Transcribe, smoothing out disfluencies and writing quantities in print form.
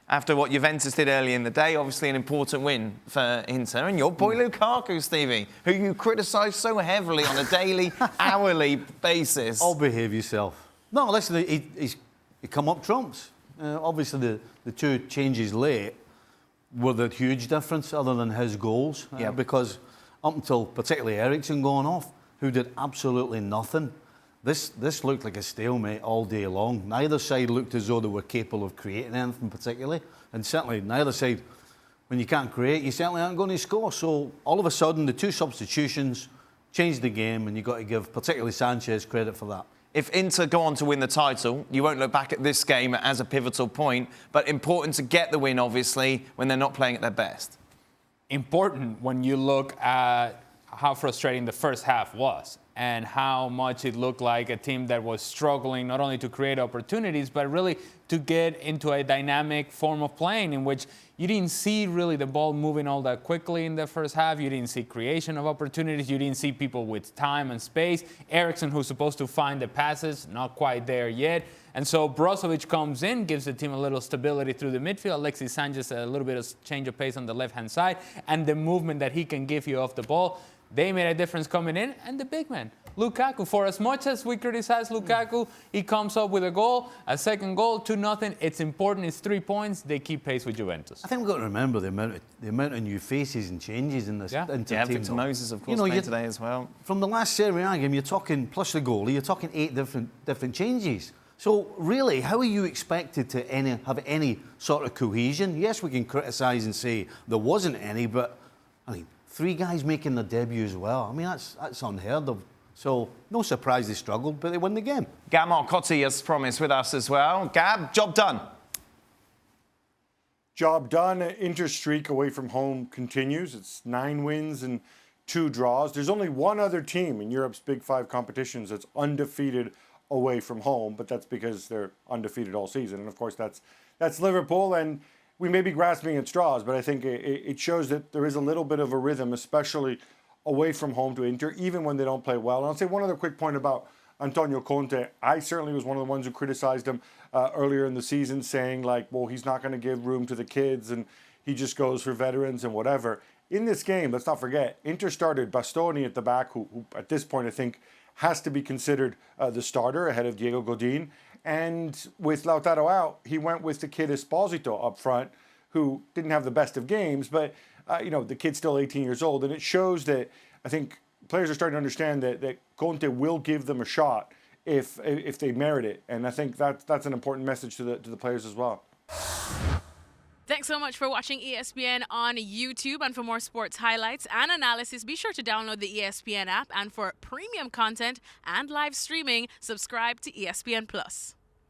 after what Juventus did early in the day. Obviously an important win for Inter. And your boy Lukaku, Stevie, who you criticise so heavily on a daily, hourly basis. I'll behave yourself. No, listen, he come up trumps. Obviously, the two changes late were the huge difference other than his goals. Because up until particularly Eriksen going off, who did absolutely nothing, this looked like a stalemate all day long. Neither side looked as though they were capable of creating anything particularly. And certainly neither side, when you can't create, you certainly aren't going to score. So all of a sudden, the two substitutions changed the game, and you've got to give particularly Sanchez credit for that. If Inter go on to win the title, you won't look back at this game as a pivotal point, but important to get the win, obviously, when they're not playing at their best. Important when you look at how frustrating the first half was and how much it looked like a team that was struggling not only to create opportunities, but really to get into a dynamic form of playing in which you didn't see really the ball moving all that quickly in the first half. You didn't see creation of opportunities. You didn't see people with time and space. Eriksen, who's supposed to find the passes, not quite there yet. And so Brozovic comes in, gives the team a little stability through the midfield. Alexis Sanchez, a little bit of change of pace on the left-hand side. And the movement that he can give you off the ball, they made a difference coming in. And the big man, Lukaku. For as much as we criticize Lukaku, he comes up with a goal, a second goal, 2-0. It's important. It's 3 points. They keep pace with Juventus. I think we've got to remember the amount of new faces and changes in this Inter team. Victor Moses, of course, played today as well. From the last Serie A game, you're talking, plus the goalie, you're talking 8 different changes. So really, how are you expected to have any sort of cohesion? Yes, we can criticise and say there wasn't any, but I mean, 3 guys making their debut as well. I mean, that's unheard of. So no surprise they struggled, but they won the game. Gab Marcotti, as promised, with us as well. Gab, job done. Job done. Inter streak away from home continues. It's 9 wins and 2 draws. There's only one other team in Europe's Big 5 competitions that's undefeated away from home, but that's because they're undefeated all season. And of course, that's Liverpool. And we may be grasping at straws, but I think it shows that there is a little bit of a rhythm, especially away from home to Inter, even when they don't play well. And I'll say one other quick point about Antonio Conte. I certainly was one of the ones who criticized him earlier in the season, saying like, well, he's not going to give room to the kids and he just goes for veterans and whatever. In this game, let's not forget, Inter started Bastoni at the back, who at this point I think has to be considered the starter ahead of Diego Godin. And with Lautaro out, he went with the kid Esposito up front, who didn't have the best of games, but the kid's still 18 years old. And it shows that I think players are starting to understand that Conte will give them a shot if they merit it. And I think that's an important message to the players as well. Thanks so much for watching ESPN on YouTube. And for more sports highlights and analysis, be sure to download the ESPN app. And for premium content and live streaming, subscribe to ESPN+.